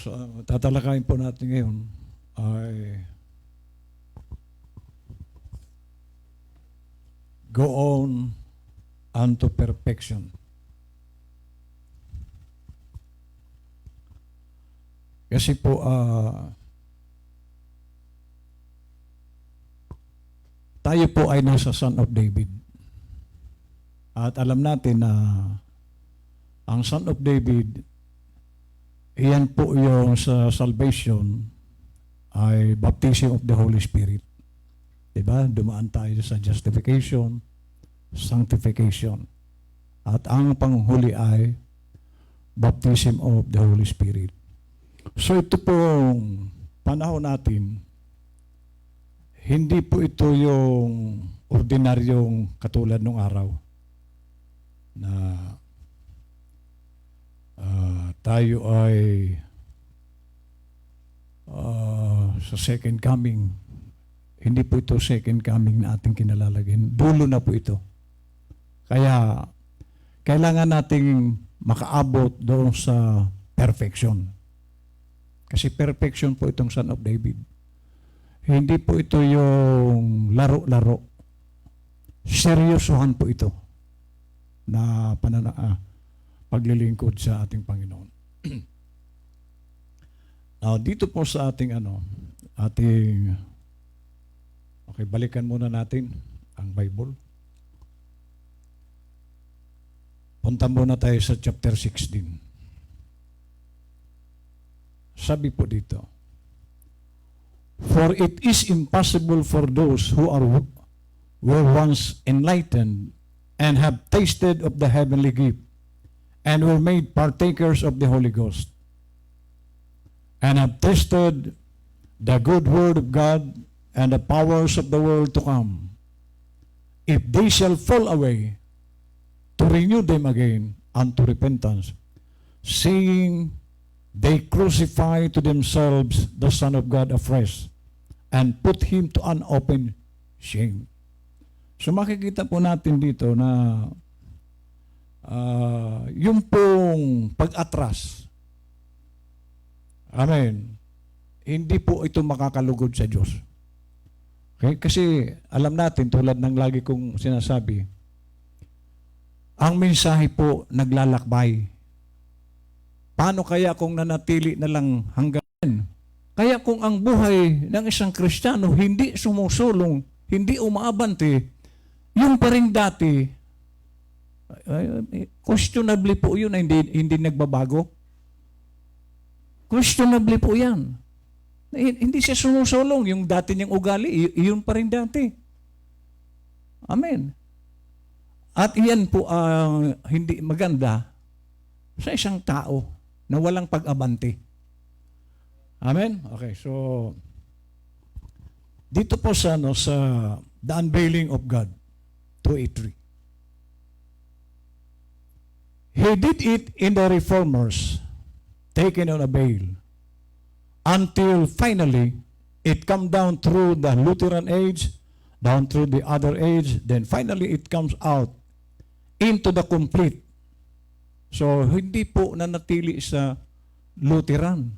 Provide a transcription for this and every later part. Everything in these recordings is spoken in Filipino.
So, tatalakayin po natin ngayon ay go on unto perfection. Kasi po, tayo po ay nasa Son of David. At alam natin na ang Son of David, iyan po yung sa salvation ay baptism of the Holy Spirit. Diba? Dumaan tayo sa justification, sanctification. At ang panghuli ay baptism of the Holy Spirit. So ito pong panahon natin, hindi po ito yung ordinaryong katulad ng araw na tayo ay sa second coming. Hindi po ito second coming na ating kinalalagyan. Dulo na po ito. Kaya kailangan nating makaabot doon sa perfection. Kasi perfection po itong Son of David. Hindi po ito yung laro-laro. Seryosohan po ito na paglilingkod sa ating Panginoon. Now, dito po sa ating okay, balikan muna natin ang Bible. Punta muna tayo sa chapter 16. Sabi po dito, for it is impossible for those who were once enlightened and have tasted of the heavenly gift and were made partakers of the Holy Ghost and have tasted the good word of God and the powers of the world to come, if they shall fall away, to renew them again unto repentance, saying they crucify to themselves the Son of God afresh and put Him to an open shame. So makikita po natin dito na yung pong pag-atras, amen, hindi po ito makakalugod sa Diyos. Okay? Kasi alam natin, tulad ng lagi kong sinasabi, ang mensahe po naglalakbay. Paano kaya kung nanatili na lang hanggang? Kaya kung ang buhay ng isang Kristiyano hindi sumusulong, hindi umaabante, yung pa rin dati, questionably po yun na hindi nagbabago. Questionably po yan. Hindi siya sumusulong. Yung dati niyang ugali, yun pa rin dati. Amen. At iyan po ang hindi maganda sa isang tao na walang pag-abante. Amen? Okay, so dito po sa The Unveiling of God, 2:8-3. He did it in the Reformers, taken on a veil, until finally it come down through the Lutheran age, down through the other age, then finally it comes out into the complete. So, hindi po nanatili sa Lutheran.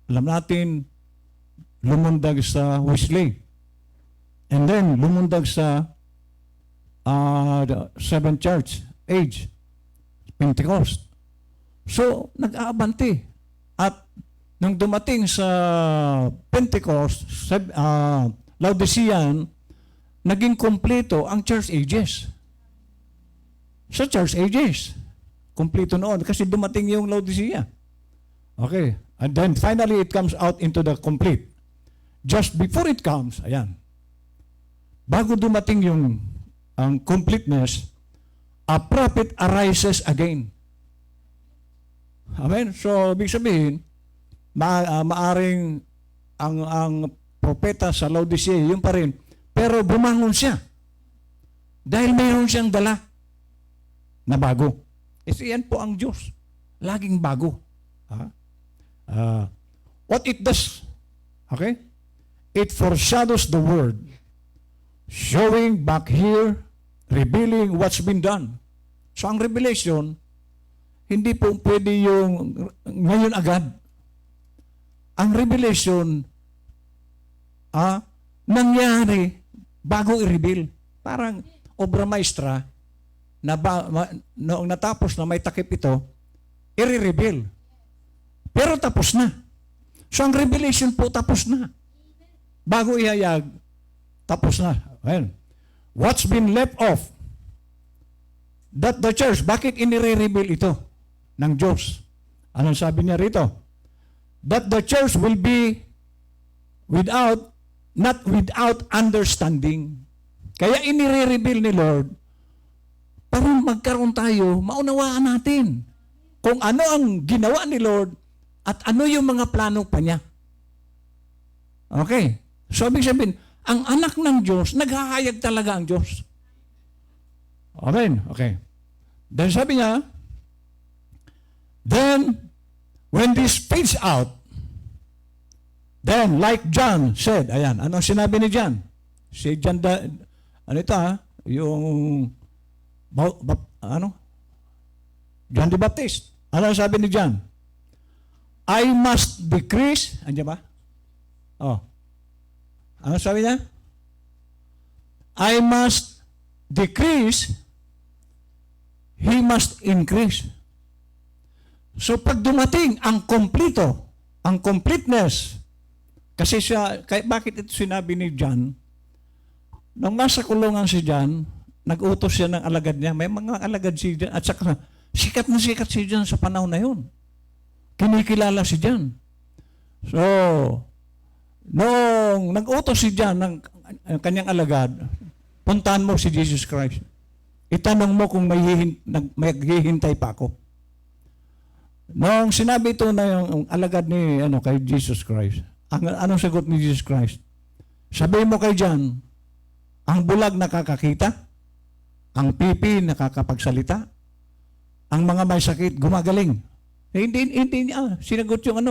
Alam natin, lumundag sa Wesley. And then, lumundag sa the Seventh Church age, Pentecost. So, nag-aabante. At nang dumating sa Pentecost, Laodicean, naging kompleto ang church ages. Sa church ages. Kompleto noon kasi dumating yung Laodicea. Okay. And then finally it comes out into the complete. Just before it comes, ayan. Bago dumating ang completeness, a prophet arises again. Amen? So, ibig sabihin, maaring ang propeta sa Laodicea, yun pa rin. Pero bumangon siya. Dahil mayroon siyang dala na bago. Kasi yan po ang Diyos. Laging bago. What it does, okay? It foreshadows the Word, showing back here, revealing what's been done. So ang revelation, hindi po pwede yung ngayon agad. ang revelation nangyari bago i-reveal. Parang obra maestra na noong natapos na may takip ito, i-reveal. Pero tapos na. So ang revelation po tapos na. Bago ihayag, tapos na. Ayan. What's been left off? That the church, bakit inire-reveal ito ng Diyos? Anong sabi niya rito? That the church will be not without understanding. Kaya inire-reveal ni Lord para magkaroon tayo, maunawaan natin kung ano ang ginawa ni Lord at ano yung mga plano pa niya. Okay. So, ibig sabihin, ang anak ng Diyos, naghahayag talaga ang Diyos. Amen. Okay. Then sabi niya, then, when this fades out, then, like John said, ayan, anong sinabi ni John? Si John, ano ito yung, John the Baptist. Ano sabi ni John? I must decrease, andiyan ba? Oh. Ano sabi niya? I must decrease, he must increase. So pag dumating ang kompleto, ang completeness, kasi bakit ito sinabi ni John? Nang nasa kulungan si John, nag-utos siya ng alagad niya. May mga alagad si John, at saka sikat na sikat si John sa panahon na yun. Kinikilala si John. So, noong nag-utos si John ng kanyang alagad, puntahan mo si Jesus Christ. Itanong mo kung maghihintay pa ako. Noong sinabi ito na yung alagad ni kay Jesus Christ, anong sagot ni Jesus Christ? Sabihin mo kay John, ang bulag nakakakita, ang pipi nakakapagsalita, ang mga may sakit gumagaling. Hindi niya sinagot yung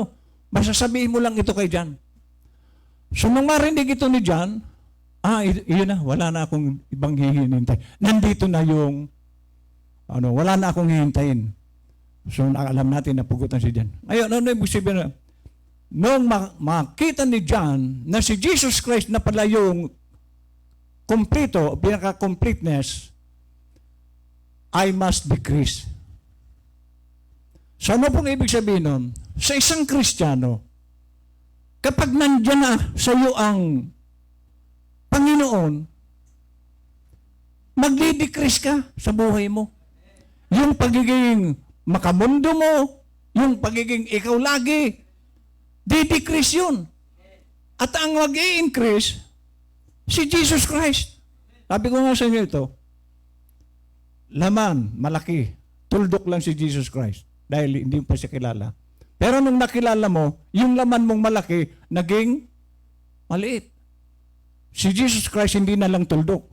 basta sabihin mo lang ito kay John. So nung marinig ito ni John, yun na, wala na akong ibang hihintay. Nandito na yung, wala na akong hihintayin. So alam natin na pugutan si John. Ngayon, ano ibig sabihin? Nung makita ni John na si Jesus Christ na pala yung kompleto, pinaka-completeness, I must decrease. So ano pong ibig sabihin nun? Sa isang Kristiyano, kapag nandiyan na sa iyo ang Panginoon, magdi-decrease ka sa buhay mo. Yung pagiging makamundo mo, yung pagiging ikaw lagi, di-decrease yun. At ang mag-i-increase, si Jesus Christ. Sabi ko nga sa inyo ito, laman, malaki, tuldok lang si Jesus Christ dahil hindi pa siya kilala. Pero nung nakilala mo, yung laman mong malaki, naging maliit. Si Jesus Christ hindi na lang tuldok.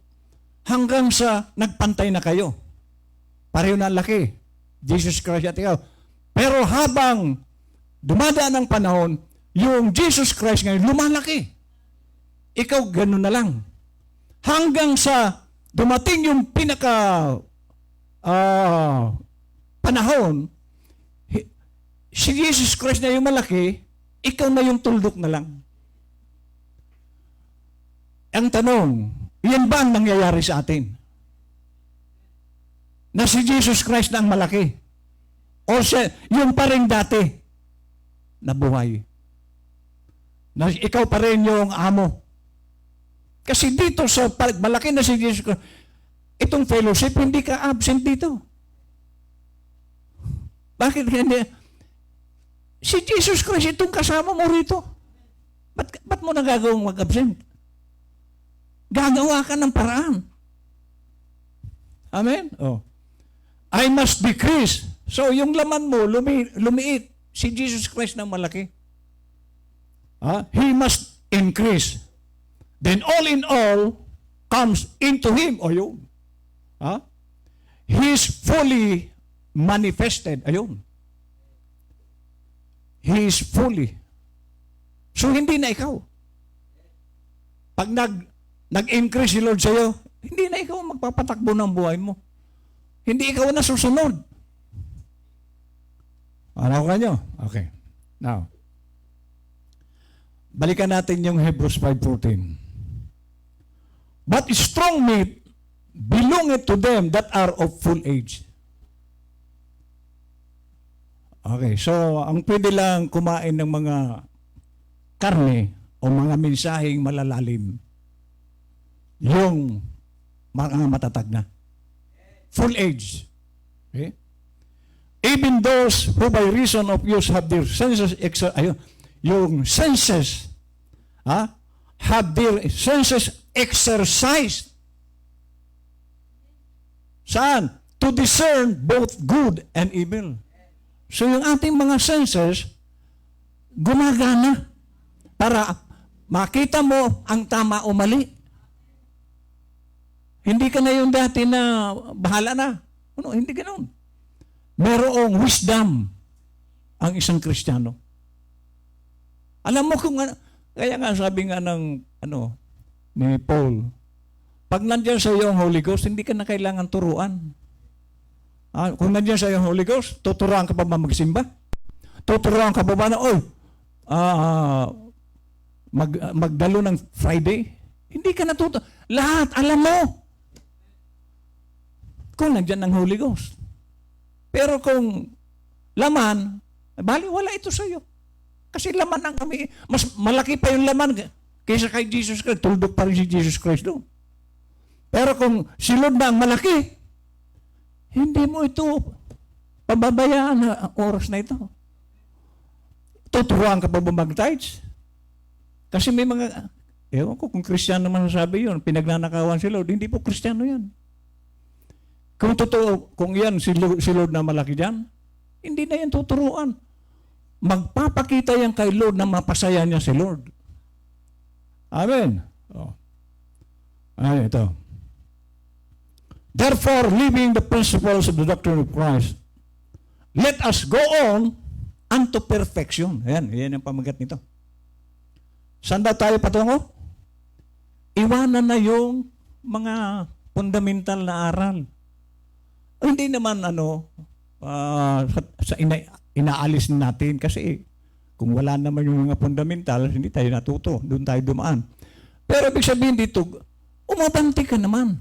Hanggang sa nagpantay na kayo. Pareho na laki. Jesus Christ at ikaw. Pero habang dumadaan ang panahon, yung Jesus Christ ngayon lumalaki. Ikaw ganun na lang. Hanggang sa dumating yung panahon, si Jesus Christ na yung malaki, ikaw na yung tuldok na lang. Ang tanong, yan ba ang nangyayari sa atin? Na si Jesus Christ na ang malaki? O siya, yung pa rin dati na buhay? Na ikaw pa rin yung amo? Kasi dito sa malaki na si Jesus Christ, itong fellowship, hindi ka absent dito. Bakit hindi? Si Jesus Christ, itong kasama mo rito. Ba't mo nagagawang mag-absent? Gagawa ka ng paraan. Amen? Oh. I must decrease. So, yung laman mo, lumiit. Si Jesus Christ ng malaki. He must increase. Then all in all comes into Him. O yun. He is fully manifested. Ayun. He is fully. So, hindi na ikaw. Pag nag-increase si Lord sa'yo, hindi na ikaw magpapatakbo ng buhay mo. Hindi ikaw na susunod. Ano ka nyo? Okay. Now, Balikan natin yung Hebrews 5:14. But strong meat belongeth to them that are of full age. Okay, so ang pwede lang kumain ng mga karne o mga mensaheng malalalim, yung mga matatag na. Full age. Okay? Even those who by reason of use have their senses, yung senses, have their senses exercised. Saan? To discern both good and evil. So yung ating mga senses, gumagana para makita mo ang tama o mali. Hindi ka na yung dati na bahala na. Ano, hindi ganoon. Merong wisdom ang isang Kristiyano. Alam mo kung ano, kaya nga sabi nga ng ni Paul, pag nandiyan sa iyo ang Holy Ghost, hindi ka na kailangan turuan. Kung nandiyan sa iyo ang Holy Ghost, tuturuan ka pa ba magsimba? Tuturuan ka pa ba na, magdalo ng Friday? Hindi ka natuto. Lahat, alam mo. Kung nandiyan ang Holy Ghost. Pero kung laman, bali, wala ito sa iyo. Kasi laman ang kami, mas malaki pa yung laman kaysa kay Jesus Christ. Tuldok pa rin si Jesus Christ doon. Pero kung silod na ang malaki, hindi mo ito pababayaan na oras na ito. Tuturuan ka pa ba mag-tithes? Kasi may mga, ewan ko kung Kristiyano man sabi yun, pinagnanakawan si Lord, hindi po Kristiyano yan. Kung totoo, kung yan si Lord na malaki dyan, hindi na yan tuturuan. Magpapakita yan kay Lord na mapasaya niya si Lord. Amen. Ay, ito. Therefore, leaving the principles of the doctrine of Christ, let us go on unto perfection. Ayan, yan ang pamagat nito. Saan ba tayo patungo? Iwanan na yung mga fundamental na aral. Hindi naman inaalis natin kasi kung wala naman yung mga fundamental, hindi tayo natuto. Doon tayo dumaan. Pero ibig sabihin dito, umabanti ka naman.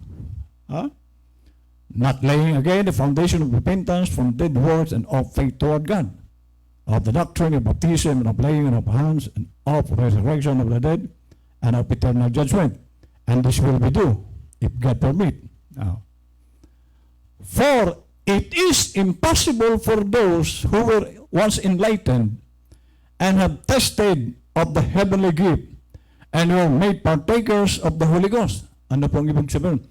Not laying again the foundation of repentance from dead works and of faith toward God, of the doctrine of baptism and of laying on of hands and of resurrection of the dead and of eternal judgment. And this will we do, if God permit. For it is impossible for those who were once enlightened and have tasted of the heavenly gift and were made partakers of the Holy Ghost. Ano pong ibig sabihin?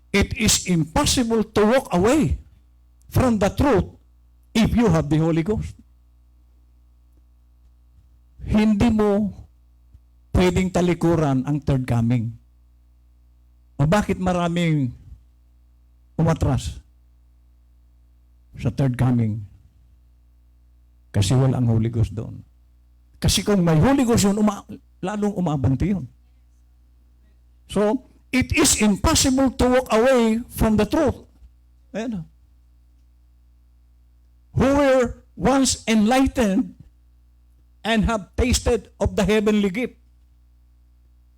It is impossible to walk away from the truth if you have the Holy Ghost. Hindi mo pwedeng talikuran ang third coming. O bakit maraming umatras sa third coming? Kasi walang Holy Ghost doon. Kasi kung may Holy Ghost yun, lalong umaabanti yun. So, it is impossible to walk away from the truth. Ayan. Who were once enlightened and have tasted of the heavenly gift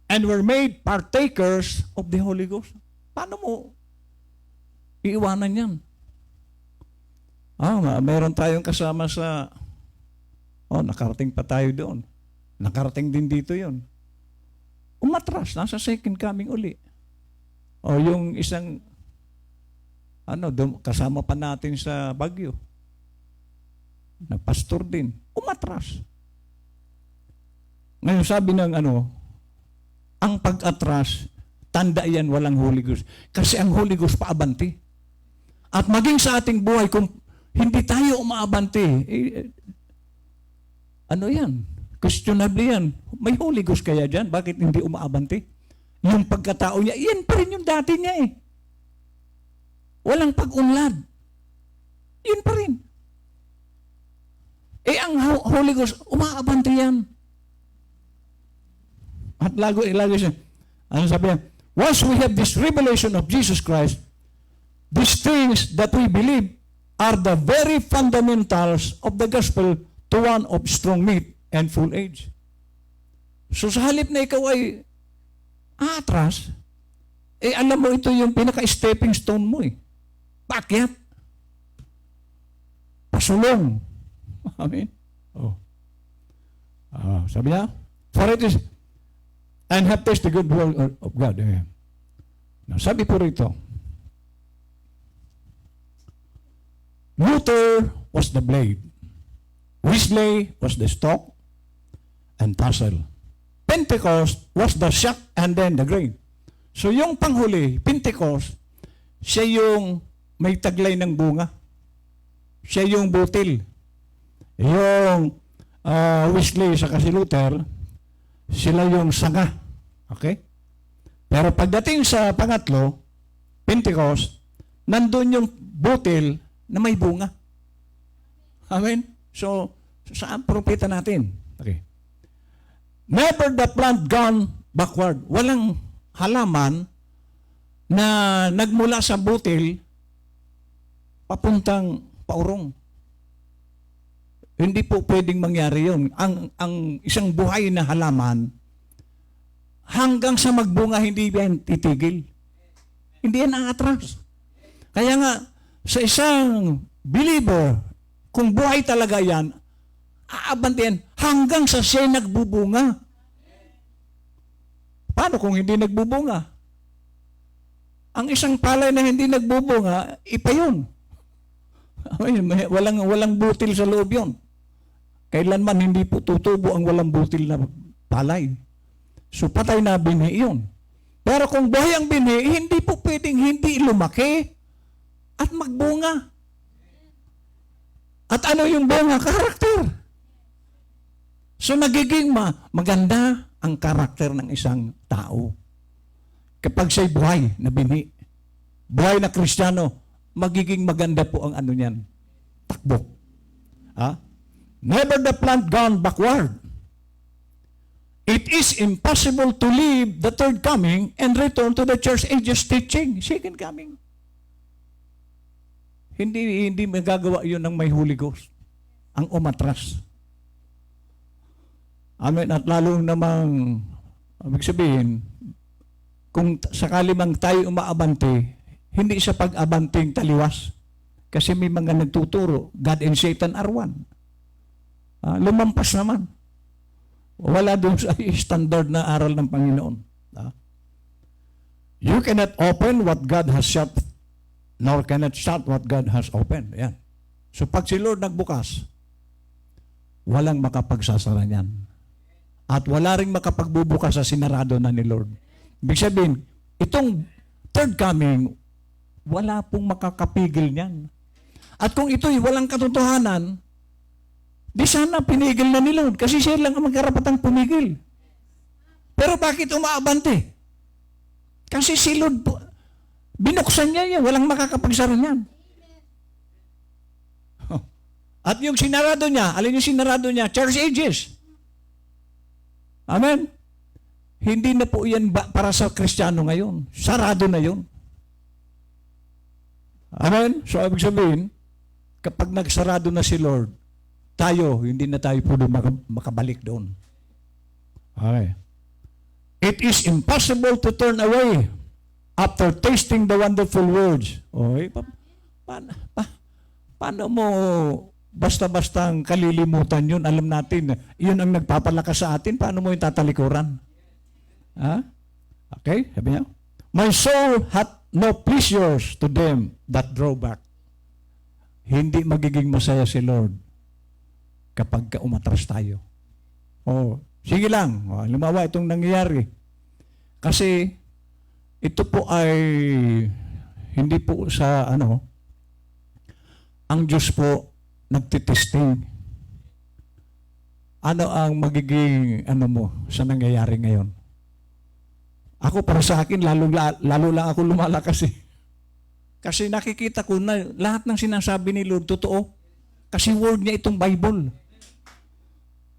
and were made partakers of the Holy Ghost. Paano mo iiwanan yan? Meron tayong kasama sa nakarating pa tayo doon. Nakarating din dito yon. Umatras, nasa second coming uli. O yung isang, kasama pa natin sa Baguio. Nagpastor din. Umatras. Ngayon sabi ng ang pag-atras, tanda yan walang Holy Ghost. Kasi ang Holy Ghost paabanti. At maging sa ating buhay, kung hindi tayo umaabanti, yan? Questionable yan. May Holy Ghost kaya dyan? Bakit hindi umaabanti? Yung pagkatao niya, yan pa rin yung dati niya eh. Walang pag-unlad. Yun pa rin. Ang Holy Ghost, umaabanti yan. At lagi siya, sabi niya? Once we have this revelation of Jesus Christ, these things that we believe are the very fundamentals of the gospel to one of strong meat and full age. So sa halip na ikaw ay atras, alam mo ito yung pinaka-stepping stone mo eh. Paakyat. Pasulong. Amen. Oh. Sabi niya, for it is, and have tasted the good will of God. Amen. Now, sabi po rito, Luther was the blade. Wesley was the stalk and tassel. Pentecost was the shock and then the grain. So yung panghuli, Pentecost, siya yung may taglay ng bunga. Siya yung butil. Yung Wesley sa si Luther, sila yung sanga. Okay? Pero pagdating sa pangatlo, Pentecost, nandun yung butil na may bunga. Amen? So, saan propeta natin? Okay. Never the plant gone backward. Walang halaman na nagmula sa butil papuntang paurong. Hindi po pwedeng mangyari yun. Ang isang buhay na halaman, hanggang sa magbunga, hindi yan titigil. Hindi yan aatras. Kaya nga, sa isang believer, kung buhay talaga yan, aabantihan hanggang sa siya nagbubunga. Paano kung hindi nagbubunga? Ang isang palay na hindi nagbubunga, ipa yun. Walang butil sa loob yun. Kailanman hindi po tutubo ang walang butil na palay. So patay na binhi yun. Pero kung buhay ang binhi, hindi po pwedeng hindi lumaki at magbunga. At ano yung bunga? Karakter. So nagiging maganda ang karakter ng isang tao. Kapag siya'y buhay na binhi, buhay na Kristiyano, magiging maganda po ang ano niyan. Takbo. Never the plant gone backward. It is impossible to leave the third coming and return to the church ages teaching. Second coming. Hindi magagawa yun ng may Holy Ghost. Ang umatras. Amen. At lalo namang, ibig sabihin, kung sakali mang tayo umaabante, hindi sa pag-abanting taliwas. Kasi may mga nagtuturo, God and Satan are one. Lumampas naman. Wala doon sa standard na aral ng Panginoon. You cannot open what God has shut, nor cannot shut what God has opened. Yan. So pag si Lord nagbukas, walang makapagsasara niyan. At wala ring makapagbubukas sa sinarado na ni Lord. Ibig sabihin, itong third coming, wala pong makakapigil niyan. At kung ito'y walang katotohanan, di sana pinigil na ni Lord kasi siya lang ang magkarapatang pumigil. Pero bakit umaabante? Kasi si Lord, binuksan niya yan, walang makakapagsara niyan. At yung sinarado niya, alin yung sinarado niya? Church ages. Amen? Hindi na po yan para sa Kristiyano ngayon. Sarado na yun. Amen? So, ibig sabihin, kapag nagsarado na si Lord, tayo, hindi na tayo po makabalik doon. Okay. It is impossible to turn away after tasting the wonderful words. Okay? Paano mo basta-bastang kalilimutan yun? Alam natin, yun ang nagpapalakas sa atin. Paano mo yung tatalikuran? Okay? Sabi niya, my soul hath no pleasures to them that draw back. Hindi magiging masaya si Lord kapag umatras tayo. Sige lang. Lumawa itong nangyayari. Kasi ito po ay hindi po sa ang Diyos po nagtitesting. Ano ang magiging mo sa nangyayari ngayon? Ako para sa akin, lalo lang ako lumalakas eh. Kasi nakikita ko na lahat ng sinasabi ni Lord totoo. Kasi word niya itong Bible.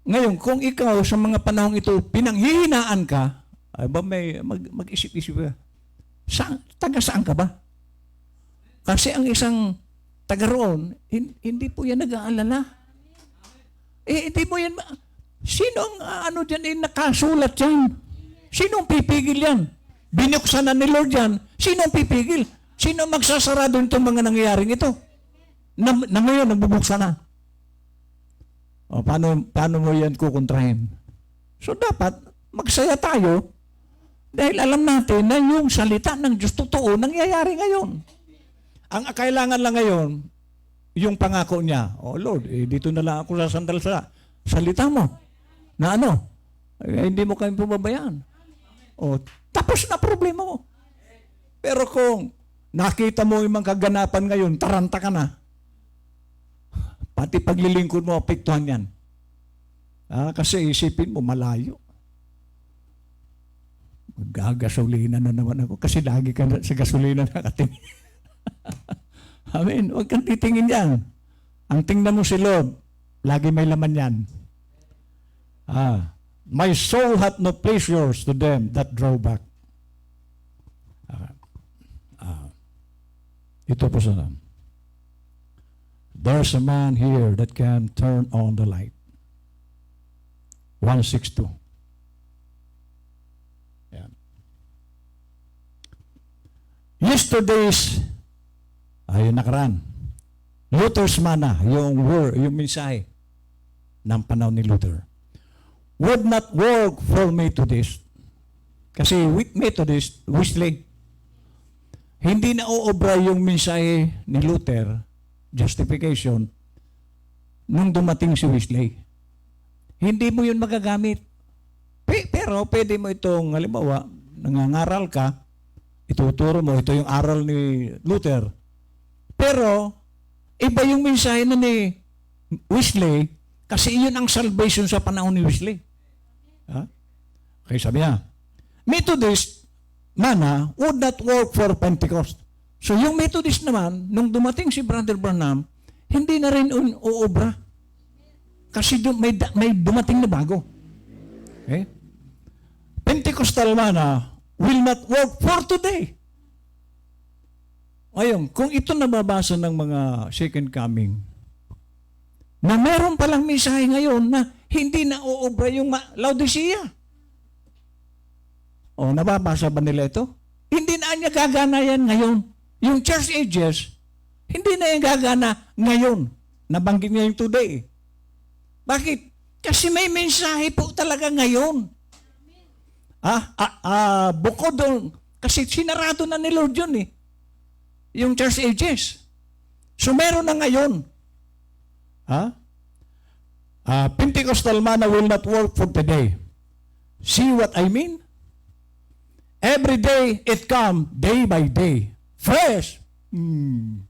Ngayon, kung ikaw sa mga panahong ito, pinanghihinaan ka, ay ba may mag-isip-isip ka, taga saan ka ba? Kasi ang isang taga roon, hindi po yan nag-aalala. Hindi po yan, sino Sino ang nakasulat yan? Sino ang pipigil yan? Binuksan na ni Lord yan. Sino ang pipigil? Sino ang magsasarado itong mga nangyayaring ito? Na ngayon, nagbubuksan na. O, paano mo yan kukontrahin? So, dapat magsaya tayo dahil alam natin na yung salita ng Diyos totoo nangyayari ngayon. Ang kailangan lang ngayon, yung pangako niya, oh Lord, dito na lang ako sasandal sa salita mo. Na hindi mo kami pababayaan. O, tapos na problema mo. Pero kung nakita mo yung mga kaganapan ngayon, taranta ka na. Pati paglilingkod mo, apektuhan yan. Kasi isipin mo, malayo. Magagasolina na naman ako kasi lagi ka sa gasolina nakatingin. Amen. Huwag kang titingin yan. Ang tingnan mo si Lord, lagi may laman yan. My soul hath no pleasures to them that draw back. Ito po sa there's a man here that can turn on the light. 162. Yan. Yesterday's yung nakaraan. Luther's mana, yung word, yung mensahe ng panahon ni Luther. Would not work for Methodist. Kasi Methodist, Wesley, hindi na uobra yung mensahe ni Luther, justification, nung dumating si Wesley. Hindi mo yun magagamit. Pero pwede mo itong, halimbawa, nangangaral ka, ituturo mo, ito yung aral ni Luther. Pero, iba yung mensahe na ni Wesley, kasi yun ang salvation sa panahon ni Wesley. Okay, sabi niya, Methodist mana would not work for Pentecost. So yung Methodist naman, nung dumating si Brother Branham, hindi na rin uobra. Kasi may dumating na bago. Okay? Pentecostal mana will not work for today. Ayun, kung ito nababasa ng mga second coming, na meron palang mensahe ngayon na hindi na uobra yung Laodicea. O, nababasa ba nila ito? Hindi na niya gagana yan ngayon. Yung church ages, hindi na yan gagana ngayon. Nabanggit niya yung today. Bakit? Kasi may mensahe po talaga ngayon. Bukod doon, kasi sinarado na ni Lord yun eh. Yung church ages. So meron na ngayon. Pentecostal manna will not work for today. See what I mean? Every day it come, day by day. Fresh. And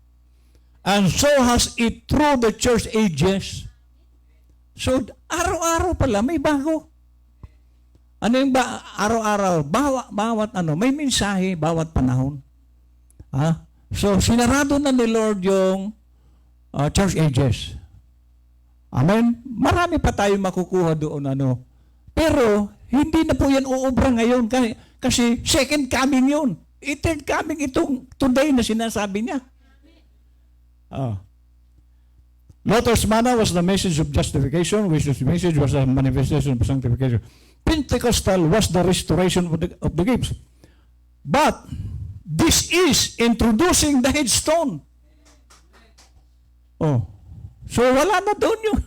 so has it through the church ages. So, araw-araw pala, may bago. Ano yung araw-araw? Bawat may mensahe, bawat panahon. So, sinarado na ni Lord yung church ages. Amen? Marami pa tayo makukuha doon, Pero, hindi na po yan uubra ngayon. Kasi second coming yun. Third coming itong today na sinasabi niya. Luther's manna was the message of justification, which the message was the manifestation of sanctification. Pentecostal was the restoration of the gifts. But, this is introducing the headstone. So, wala na doon yung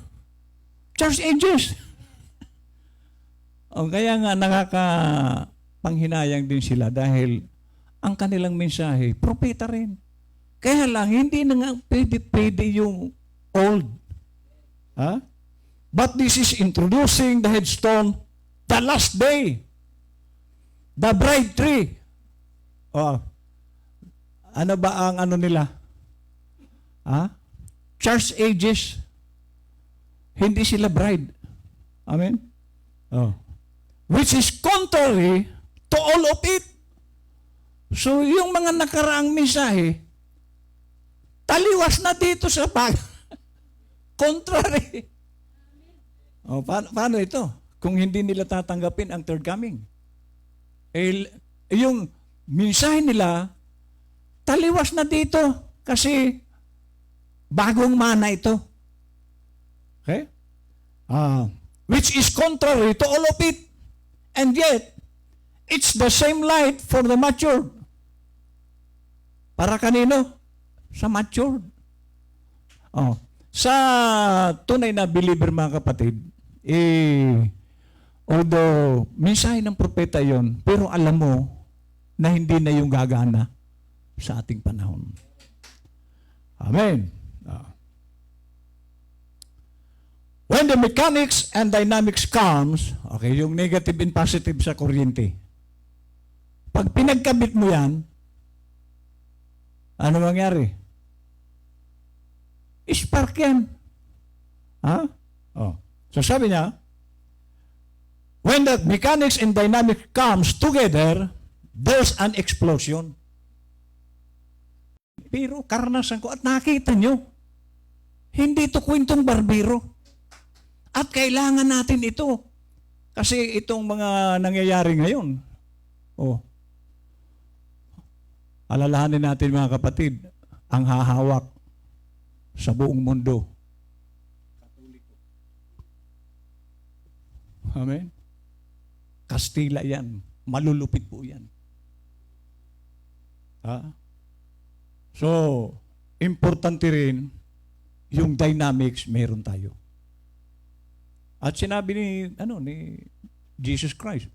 church ages. Kaya nga nakakapanghinayang din sila dahil ang kanilang mensahe, propeta rin. Kaya lang, hindi na nga pwede yung old. But this is introducing the headstone, the last day. The bride tree. Ano ba ang nila? Church ages. Hindi sila bride. Amen? Which is contrary to all of it. So, yung mga nakaraang mensahe, taliwas na dito sa contrary. Paano ito? Kung hindi nila tatanggapin ang third coming. Yung mensahe nila, taliwas na dito kasi bagong mana ito. Okay? which is contrary to all of it. And yet, it's the same light for the matured. Para kanino? Sa matured. Oh. Sa tunay na believer, mga kapatid, although mensahe ng propeta yon, pero alam mo na hindi na yung gagana sa ating panahon. Amen. When the mechanics and dynamics comes, okay, yung negative and positive sa kuryente, pag pinagkabit mo yan, ano mangyari? Spark yan. Ha? Oh. So sabi niya, when the mechanics and dynamics comes together, there's an explosion. Pero karanasan ko at nakita nyo, hindi ito kwentong barbero. At kailangan natin ito. Kasi itong mga nangyayari ngayon, alalahanin natin mga kapatid, ang hahawak sa buong mundo. Katoliko. Amen? Kastila yan. Malulupit po yan. So, importante rin yung dynamics meron tayo. At sinabi ni Jesus Christ,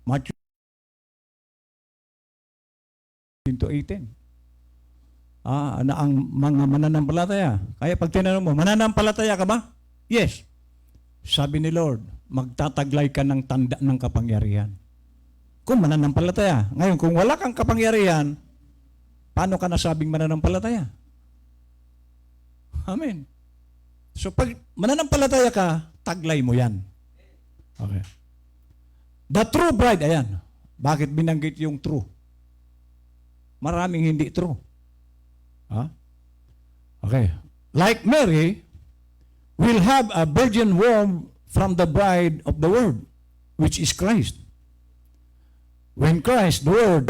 Matthew 18, na ang mga mananampalataya. Kaya pag tinanong mo, mananampalataya ka ba? Yes. Sabi ni Lord, magtataglay ka ng tanda ng kapangyarihan. Kung mananampalataya. Ngayon, kung wala kang kapangyarihan, paano ka nasabing mananampalataya? Amen. So pag mananampalataya ka, taglay mo yan. Okay. The true bride, ayan. Bakit binanggit yung true? Maraming hindi true. Okay. Like Mary, will have a virgin womb from the bride of the Word, which is Christ. When Christ, the Word,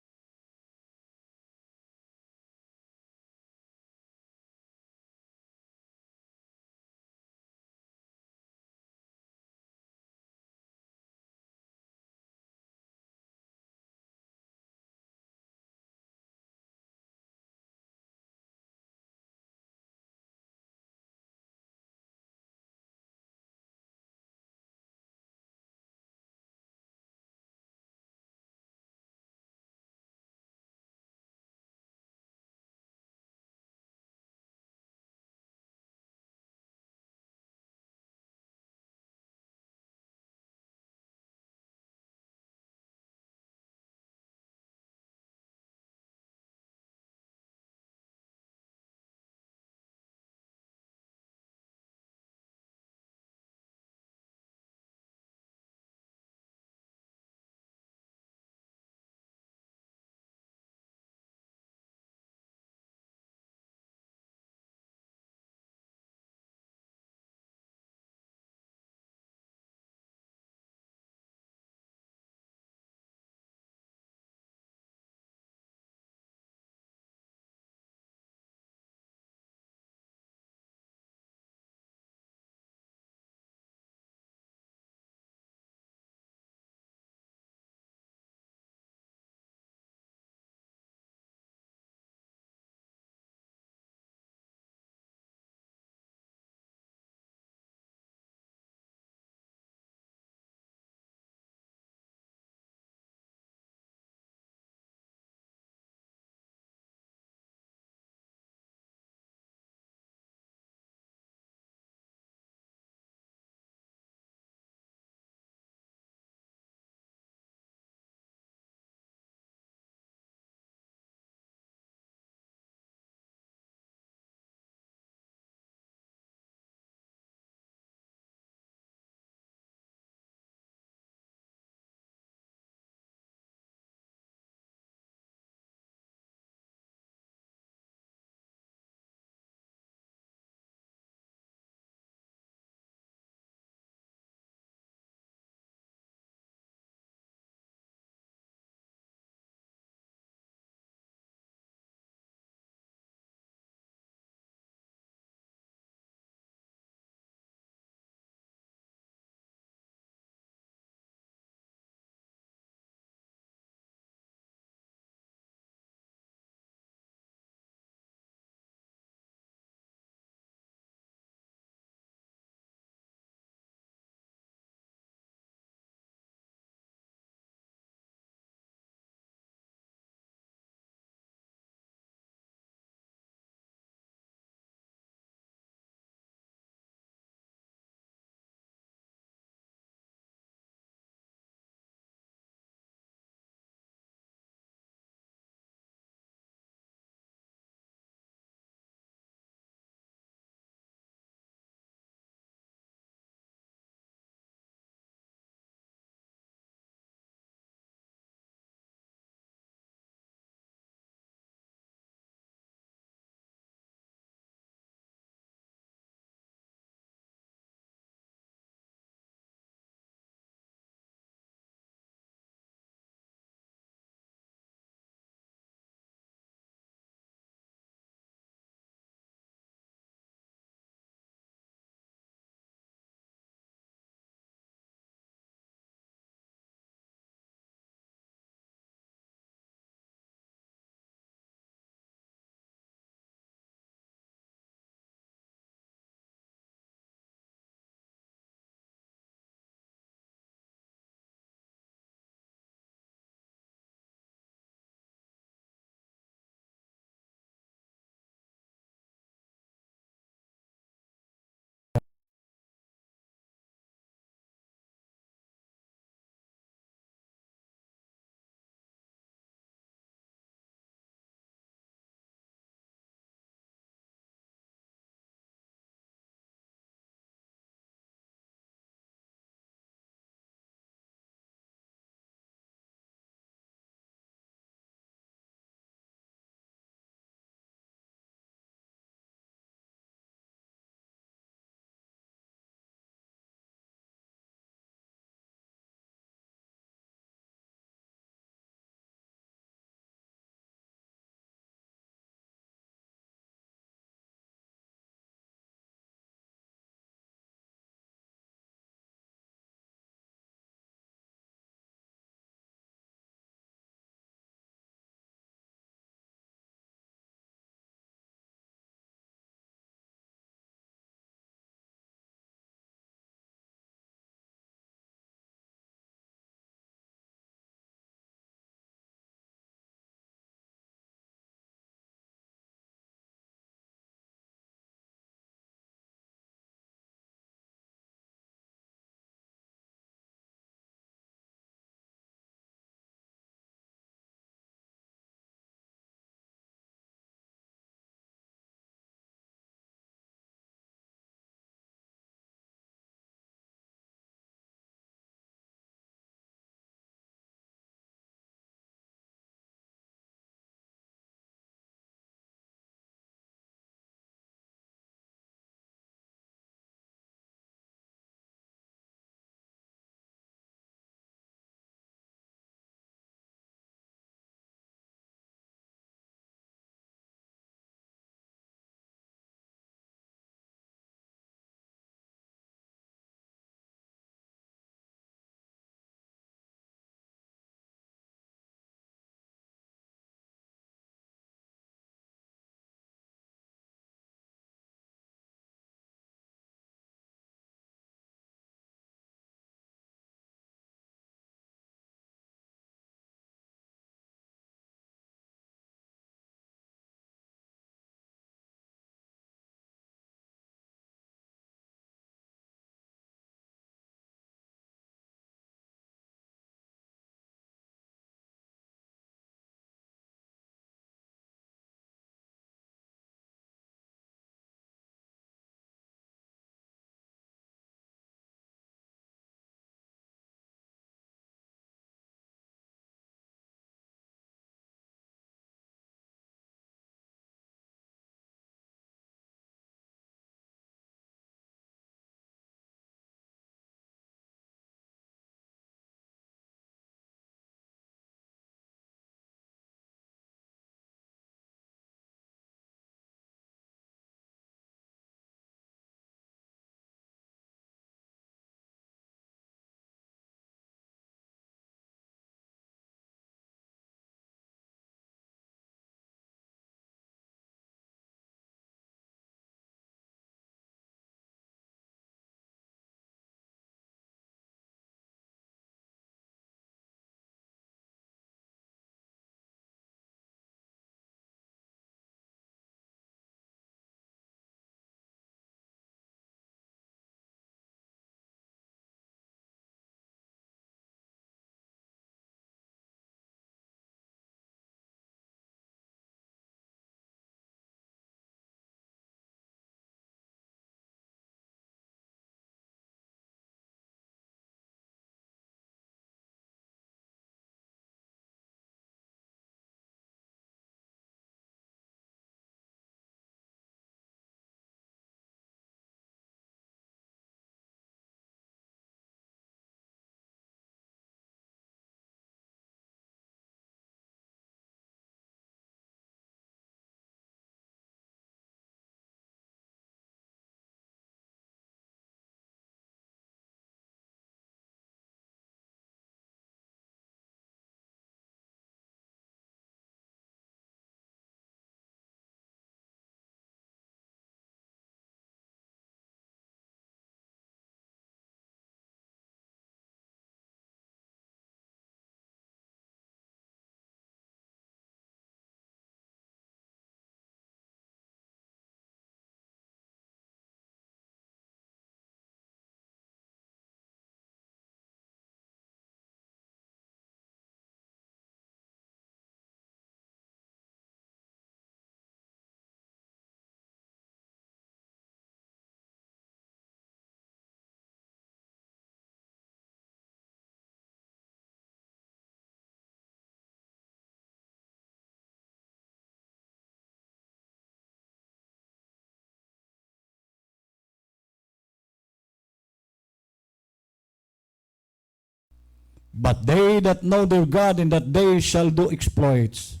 But they that know their God in that day shall do exploits.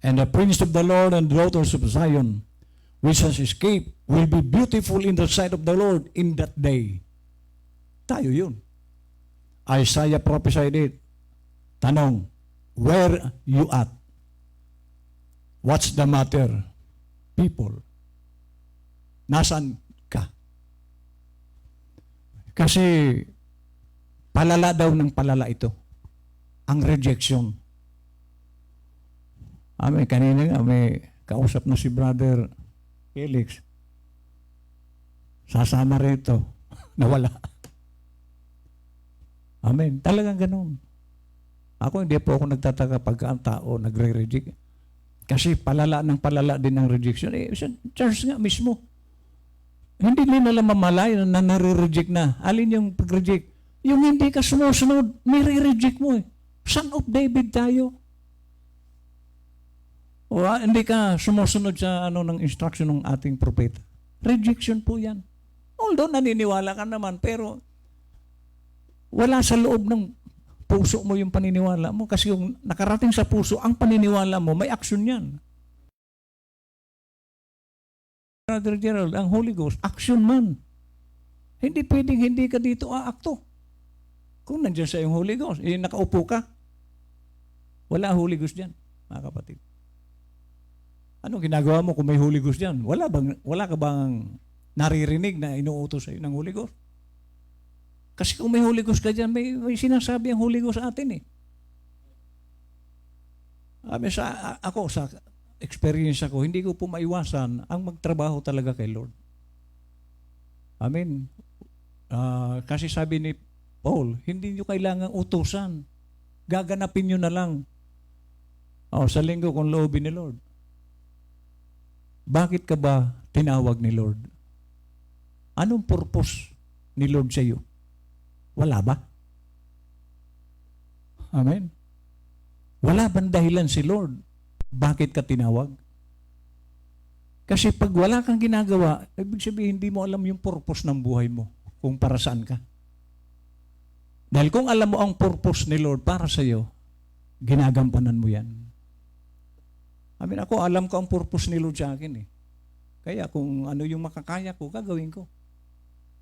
And the prince of the Lord and daughters of Zion, which has escaped, will be beautiful in the sight of the Lord in that day. Tayo yun. Isaiah prophesied it. Tanong, where you at? What's the matter, people? Nasaan ka? Kasi palala daw ng palala ito. Ang rejection. Kanina nga, may kausap na si Brother Felix. Sasama rito. Nawala. Amen. Talagang ganun. Ako, hindi po ako nagtataka pagka ang tao nagre-reject. Kasi palala ng palala din ang rejection. Sa church nga mismo. Hindi nila mamalay na nare-reject na. Alin yung pag-reject? Yung hindi ka sumusunod, nire-reject mo eh. Son of David tayo. O hindi ka sumusunod sa ng instruction ng ating propeta. Rejection po yan. Although naniniwala ka naman, pero wala sa loob ng puso mo yung paniniwala mo. Kasi yung nakarating sa puso, ang paniniwala mo, may action yan. Brother Gerald, ang Holy Ghost, action man. Hindi pwedeng hindi ka dito aakto. Kung nandiyan sa yung Holy Ghost, nakaupo ka, wala Holy Ghost dyan, mga kapatid. Anong ginagawa mo kung may Holy Ghost dyan? Wala ka bang naririnig na inuutos sa'yo ng Holy Ghost? Kasi kung may Holy Ghost ka dyan, may sinasabi ang Holy Ghost sa atin eh. Ako, sa experience ko, hindi ko po maiwasan ang magtrabaho talaga kay Lord. Amen. Kasi sabi ni Paul, hindi nyo kailangang utusan. Gaganapin nyo na lang. Sa linggo kung loobin ni Lord. Bakit ka ba tinawag ni Lord? Anong purpose ni Lord sa iyo? Wala ba? Amen. Wala bang dahilan si Lord? Bakit ka tinawag? Kasi pag wala kang ginagawa, ibig sabihin hindi mo alam yung purpose ng buhay mo kung para saan ka. Dahil kung alam mo ang purpose ni Lord para sa iyo, ginagampanan mo yan. Ako alam ko ang purpose ni Lord sa akin eh. Kaya kung ano yung makakaya ko, gagawin ko.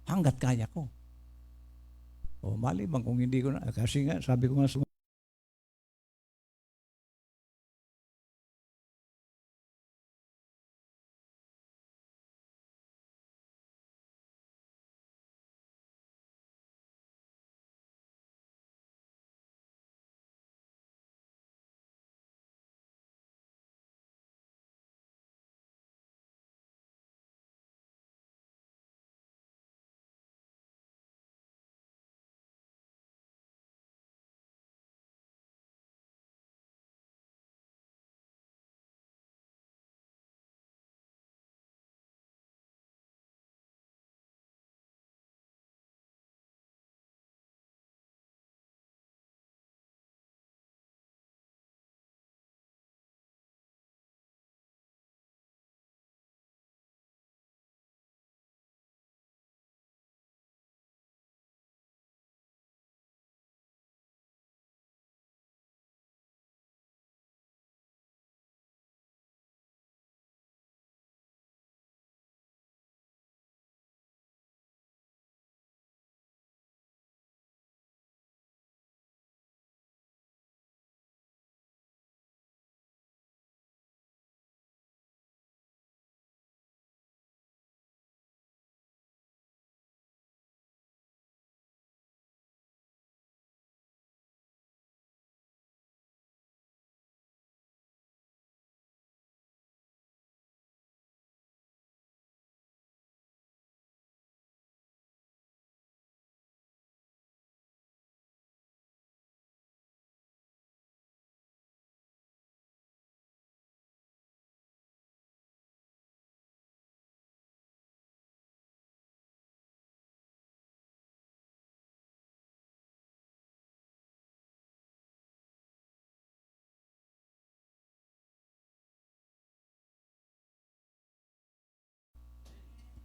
Hanggat kaya ko. Maliban kung hindi ko na. Kasi nga, sabi ko nga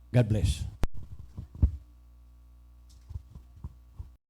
God bless.